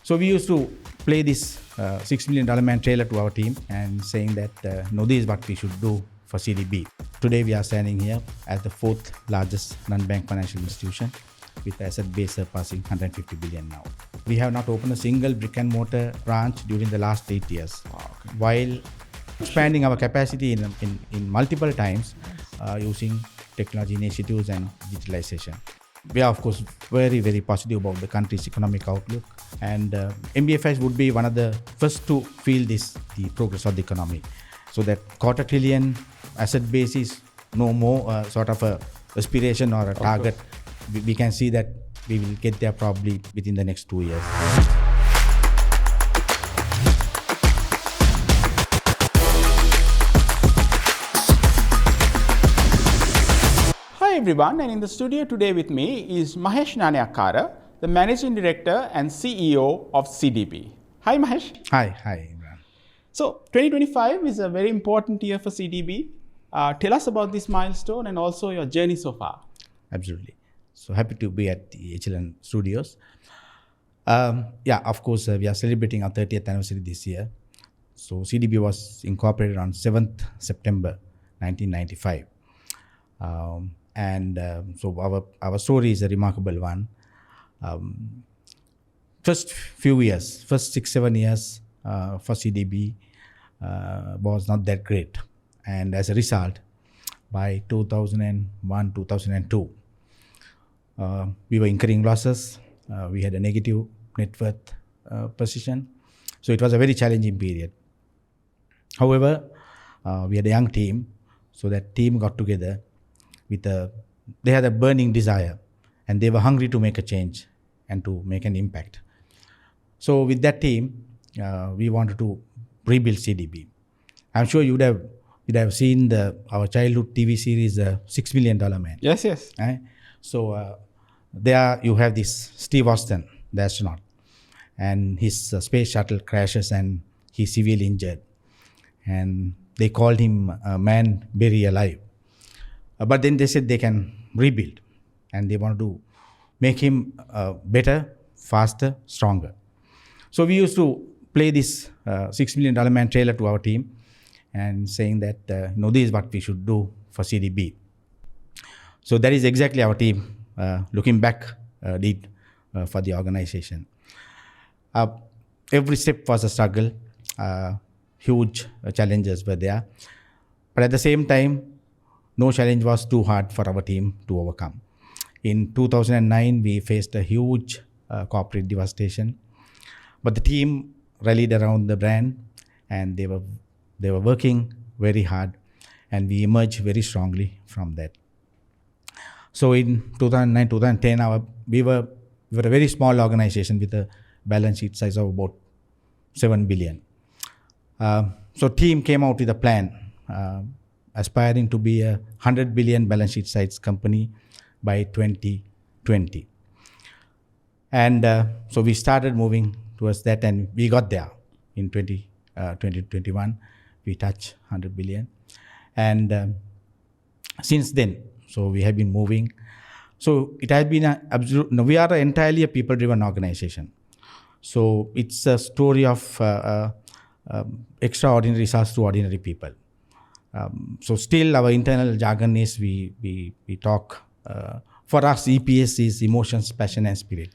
So we used to play this $6 million man trailer to our team and saying that this is what we should do for CDB. Today we are standing here as the fourth largest non-bank financial institution with asset base surpassing 150 billion now. We have not opened a single brick and mortar branch during the last 8 years, while expanding our capacity in multiple times using technology initiatives and digitalization. We are, of course, very, very positive about the country's economic outlook, and MBFS would be one of the first to feel the progress of the economy. So that quarter trillion asset base is no more sort of a aspiration or a target. We can see that we will get there probably within the next 2 years. Hi everyone, and in the studio today with me is Mahesh Nanayakkara, the Managing Director and CEO of CDB. Hi Mahesh. Hi, Imran. So 2025 is a very important year for CDB. Tell us about this milestone and also your journey so far. Absolutely. So happy to be at the Echelon studios. Of course, we are celebrating our 30th anniversary this year. So CDB was incorporated on 7th September 1995. So our story is a remarkable one. First 6-7 years for CDB was not that great, and as a result, by 2001-2002, we were incurring losses. We had a negative net worth position, so it was a very challenging period. However, we had a young team, so that team got together. They had a burning desire, and they were hungry to make a change and to make an impact. So with that team, we wanted to rebuild CDB. I'm sure you would have seen our childhood TV series, $6 Million Man. Yes. Right? So there you have this Steve Austin, the astronaut, and his space shuttle crashes and he's severely injured. And they called him Man Buried Alive. But then they said they can rebuild, and they wanted to make him better, faster, stronger. So we used to play this $6 million man trailer to our team and saying that this is what we should do for CDB. So that is exactly our team, looking back, did for the organization. Every step was a struggle. Huge challenges were there. But at the same time, no challenge was too hard for our team to overcome. In 2009, we faced a huge corporate devastation, but the team rallied around the brand, and they were working very hard, and we emerged very strongly from that. So in 2009, 2010, we were a very small organization with a balance sheet size of about 7 billion. So team came out with a plan, aspiring to be a 100 billion balance sheet size company by 2020. And so we started moving towards that, and we got there in 2021. We touched 100 billion. And since then, so we have been moving. So it has been we are entirely a people-driven organization. So it's a story of extraordinary results to ordinary people. So still our internal jargon is we talk, for us EPS is emotions, passion and spirit.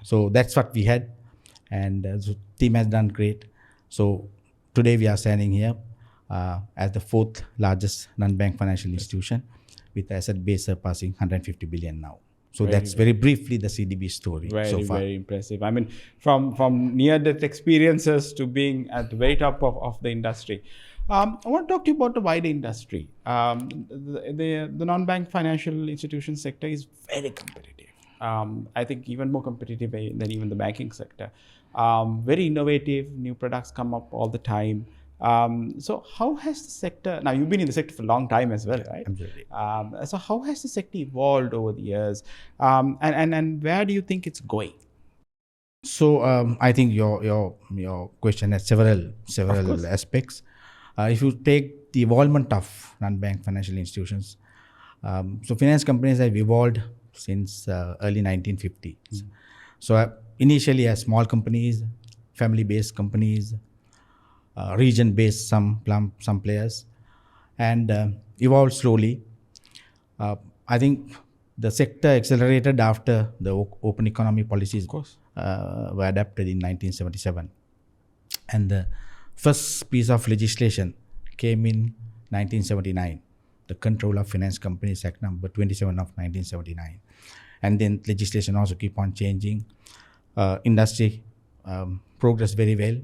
So that's what we had, and the team has done great. So today we are standing here as the fourth largest non-bank financial institution with asset base surpassing 150 billion now. So that's very briefly the CDB story so far. Very impressive. I mean, from near-death experiences to being at the very top of the industry. I want to talk to you about the wider industry. The non-bank financial institution sector is very competitive. I think even more competitive than even the banking sector. Very innovative, new products come up all the time. So how has the sector, now you've been in the sector for a long time as well, right? Absolutely. So how has the sector evolved over the years? And where do you think it's going? So I think your question has several aspects. If you take the evolvement of non-bank financial institutions, so finance companies have evolved since early 1950s. So initially as small companies, family-based companies, region-based some players, and evolved slowly. I think the sector accelerated after the open economy policies were adopted in 1977, and the first piece of legislation came in 1979, the Control of Finance Companies Act number 27 of 1979, and then legislation also keep on changing. Industry progressed very well.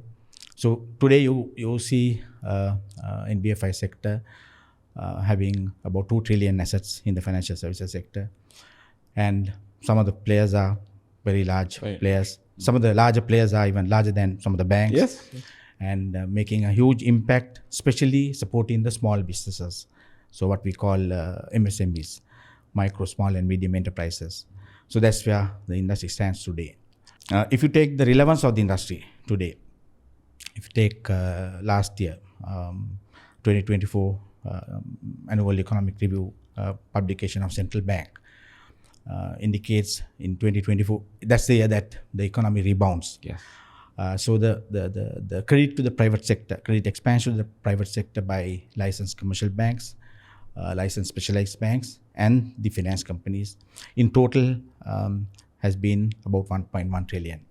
So today you see NBFI sector having about 2 trillion assets in the financial services sector, and some of the players are very large players. Some of the larger players are even larger than some of the banks. Yes. And making a huge impact, especially supporting the small businesses. So what we call MSMEs, micro, small and medium enterprises. So that's where the industry stands today. If you take the relevance of the industry today, if you take last year, 2024 annual economic review publication of central bank indicates in 2024, that's the year that the economy rebounds. Yes. So the credit to the private sector, credit expansion to the private sector by licensed commercial banks, licensed specialized banks, and the finance companies in total has been about 1.1 trillion.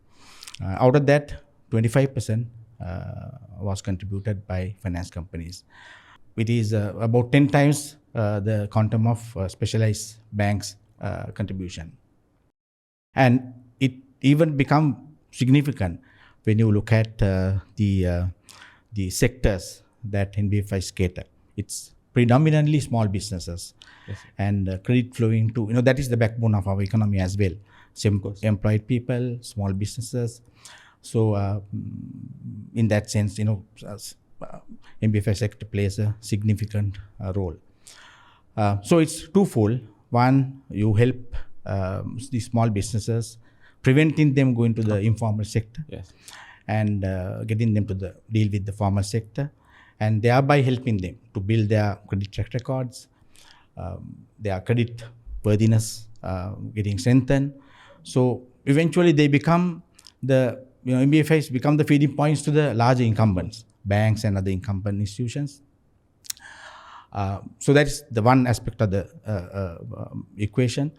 Out of that, 25% was contributed by finance companies. It is about 10 times the quantum of specialized banks' contribution. And it even become significant when you look at the sectors that NBFIs cater. It's predominantly small businesses. Yes. And credit flowing to, that is the backbone of our economy as well. Employed people, small businesses. So in that sense, NBFI sector plays a significant role. So it's twofold. One, you help the small businesses, preventing them going to the informal sector. Yes. And getting them to deal with the formal sector, and thereby helping them to build their credit track records, their credit worthiness getting strengthened. So eventually they become NBFIs become the feeding points to the larger incumbents, banks and other incumbent institutions. So that is the one aspect of the equation.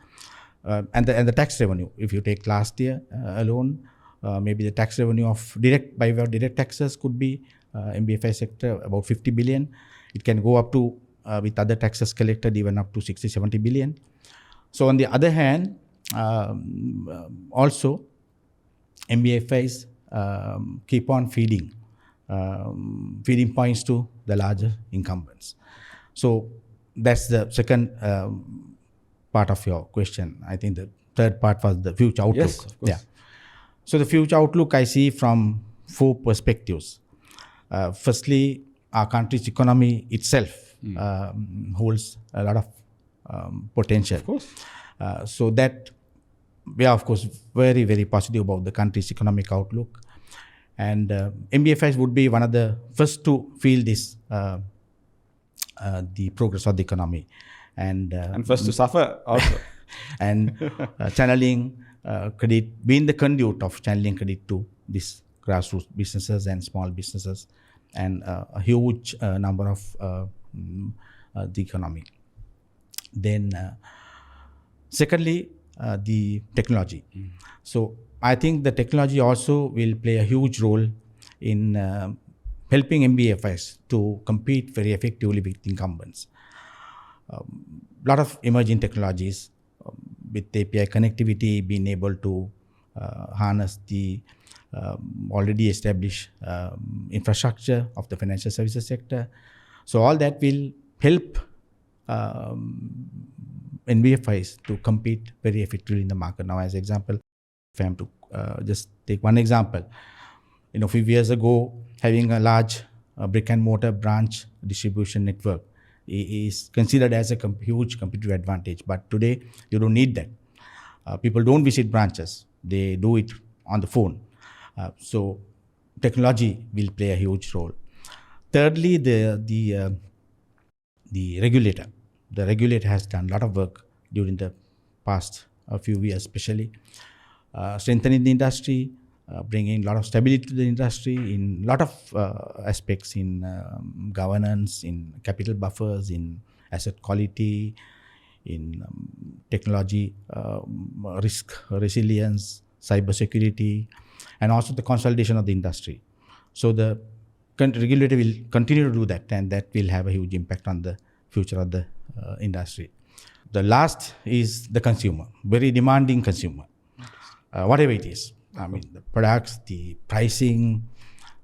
And the tax revenue, if you take last year alone, maybe the tax revenue of by way of direct taxes could be NBFI sector about 50 billion. It can go up to, with other taxes collected, even up to 60-70 billion. So on the other hand, also NBFIs keep on feeding points to the larger incumbents. So that's the second part of your question. I think the third part was the future outlook. Yes, of course. Yeah. So the future outlook I see from 4 perspectives. Firstly, our country's economy itself holds a lot of potential. Of course. So that we are, of course, very, very positive about the country's economic outlook. And NBFIs would be one of the first to feel this, the progress of the economy. And first to suffer also. And channeling credit, being the conduit of channeling credit to these grassroots businesses and small businesses, and a huge number of the economy. Then secondly, the technology. So I think the technology also will play a huge role in helping NBFIs to compete very effectively with incumbents. Lot of emerging technologies with API connectivity, being able to harness the already established infrastructure of the financial services sector. So all that will help NBFIs to compete very effectively in the market. Now, as example, if I am to just take one example, a few years ago, having a large brick and mortar branch distribution network is considered as a huge competitive advantage. But today, you don't need that. People don't visit branches. They do it on the phone. So technology will play a huge role. Thirdly, the regulator. The regulator has done a lot of work during the past few years, especially strengthening the industry, bringing a lot of stability to the industry in a lot of aspects in governance, in capital buffers, in asset quality, in technology, risk resilience, cyber security, and also the consolidation of the industry. So the regulator will continue to do that, and that will have a huge impact on the future of the industry. The last is the consumer, very demanding consumer, whatever it is. I mean, the products, the pricing,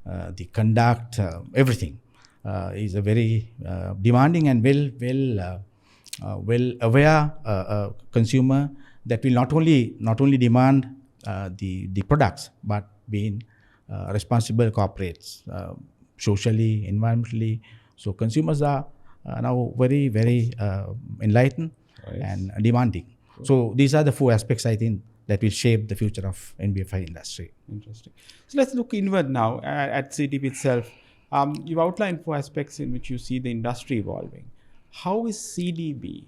the conduct, everything is a very demanding and well aware consumer that will not only demand the products, but being responsible corporates, socially, environmentally. So consumers are now very enlightened and demanding. So these are the four aspects, I think, that will shape the future of NBFI industry. Interesting. So let's look inward now at CDB itself. You've outlined four aspects in which you see the industry evolving. How is CDB,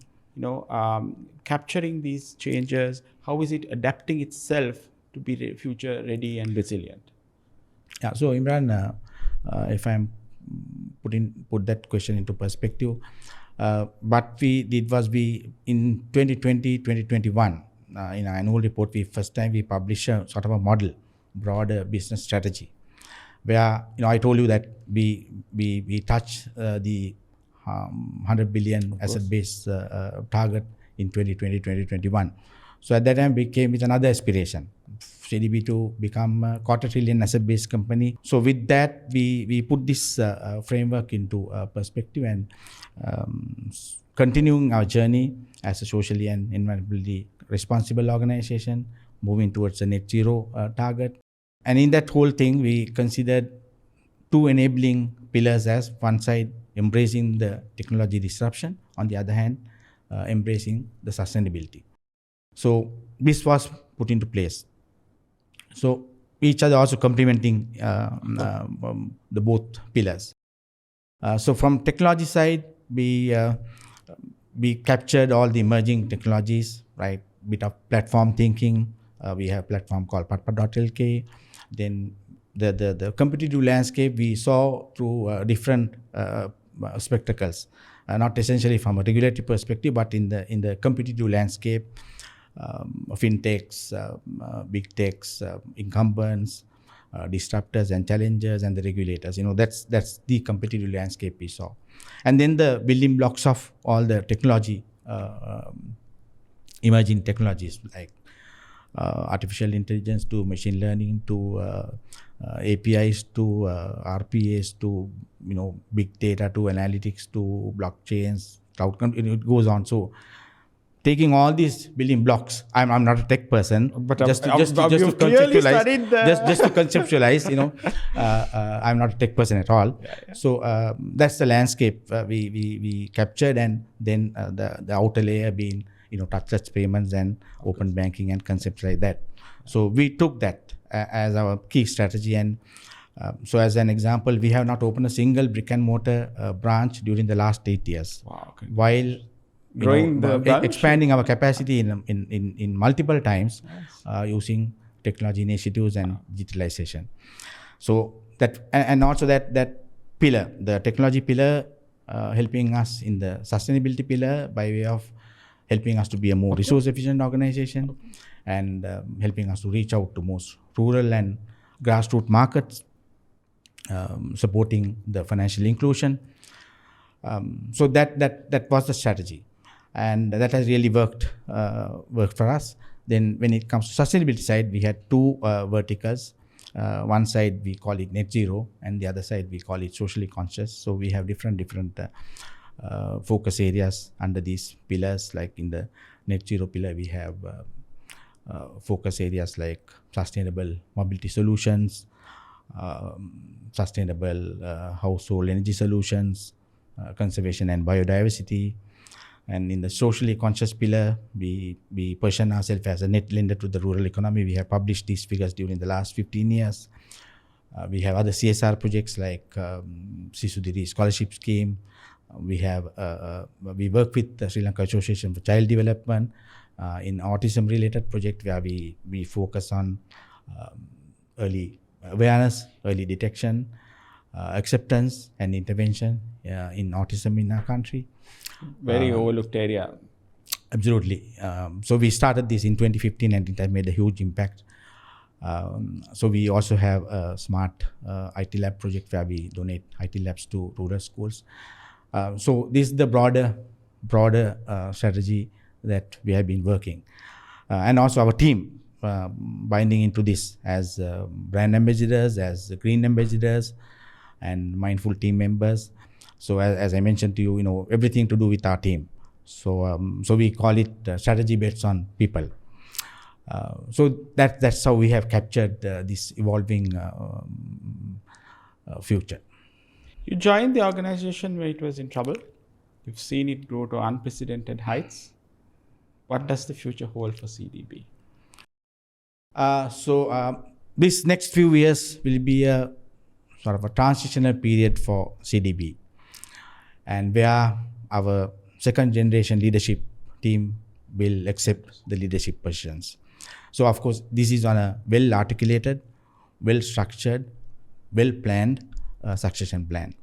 capturing these changes? How is it adapting itself to be future ready and resilient? Yeah. So Imran, if I'm put that question into perspective, what we did was in 2020, 2021, in our annual report, first time we published a sort of a model, broader business strategy, where I told you that we touch the 100 billion asset base target in 2020, 2021. So at that time, we came with another aspiration, CDB to become a quarter trillion asset based company. So with that, we put this framework into perspective and continuing our journey as a socially and environmentally responsible organization, moving towards a net zero target. And in that whole thing, we considered two enabling pillars as one side, embracing the technology disruption, on the other hand, embracing the sustainability. So this was put into place. So each other also complementing the both pillars. So from technology side, we captured all the emerging technologies, right? Bit of platform thinking. We have a platform called patpat.lk. Then the competitive landscape we saw through different spectacles, not essentially from a regulatory perspective, but in the competitive landscape, fintechs, big techs, incumbents, disruptors and challengers, and the regulators. That's the competitive landscape we saw. And then the building blocks of all the technology, emerging technologies like artificial intelligence to machine learning to APIs to RPAs to big data to analytics to blockchains, cloud. It goes on. So taking all these building blocks, I'm not a tech person, but just to conceptualize, I'm not a tech person at all. Yeah. So that's the landscape we captured, and then the outer layer being touchless payments and open banking and concepts like that. So we took that as our key strategy, and so as an example, we have not opened a single brick and mortar branch during the last 8 years. Wow. Okay. While growing expanding our capacity in multiple times. Nice. Using technology initiatives and digitalization. So that and also that pillar, the technology pillar, helping us in the sustainability pillar by way of helping us to be a more resource efficient organization, and helping us to reach out to most rural and grassroots markets, supporting the financial inclusion. So that was the strategy, and that has really worked for us. Then when it comes to sustainability side, we had two verticals. One side we call it net zero, and the other side we call it socially conscious. So we have different focus areas under these pillars. Like in the net zero pillar, we have focus areas like sustainable mobility solutions, sustainable household energy solutions, conservation and biodiversity. And in the socially conscious pillar, we position ourselves as a net lender to the rural economy. We have published these figures during the last 15 years. We have other CSR projects like Sisudiri Scholarship Scheme. We work with the Sri Lanka Association for Child Development. in autism related project where we focus on early awareness, early detection, acceptance and intervention in autism in our country. Very overlooked area. Absolutely. So we started this in 2015 and it has made a huge impact. So we also have a smart IT lab project where we donate IT labs to rural schools. So this is the broader strategy that we have been working. And also our team binding into this as brand ambassadors, as green ambassadors and mindful team members. So as I mentioned to you, everything to do with our team. So we call it strategy based on people. So that's how we have captured this evolving future. You joined the organization when it was in trouble. You've seen it grow to unprecedented heights. What does the future hold for CDB? So this next few years will be a sort of a transitional period for CDB, and where our second generation leadership team will accept the leadership positions. So of course, this is on a well articulated, well structured, well planned succession plan.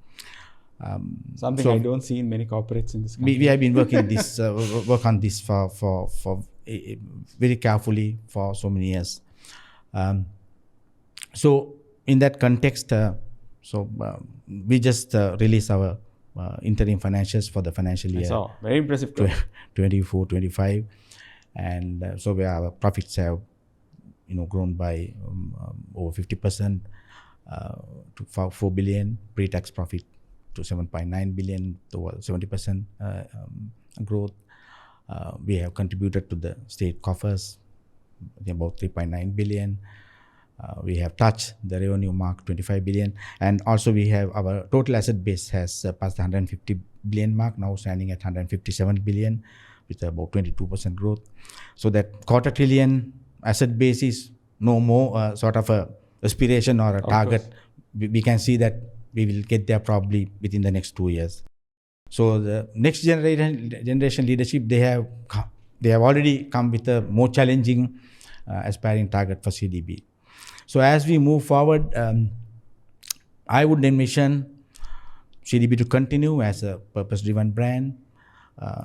Something I don't see in many corporates in this country. We have been working this work on this for very carefully for so many years. So in that context, we just released our interim financials for the financial year. So very impressive. 24-25, and so where our profits have grown by over 50% to 4 billion, pre-tax profit to 7.9 billion, to 70% growth. We have contributed to the state coffers about 3.9 billion. We have touched the revenue mark 25 billion, and also we have our total asset base has passed the 150 billion mark, now standing at 157 billion with about 22% growth. So that quarter trillion asset base is no more sort of a aspiration or a target. We can see that we will get there probably within the next 2 years. So the next generation leadership, they have already come with a more challenging aspiring target for CDB. So as we move forward, I would envision CDB to continue as a purpose-driven brand,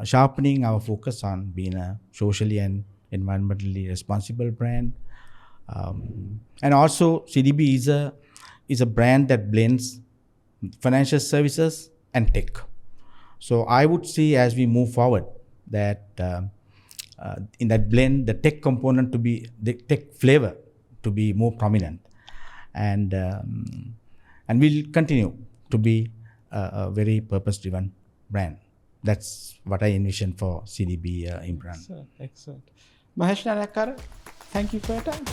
sharpening our focus on being a socially and environmentally responsible brand. And also CDB is a brand that blends financial services and tech. So I would see as we move forward that in that blend, the tech component the tech flavor to be more prominent, and we'll continue to be a very purpose-driven brand. That's what I envision for CDB Imran. Excellent. Mahesh, Nanayakkara, thank you for your time.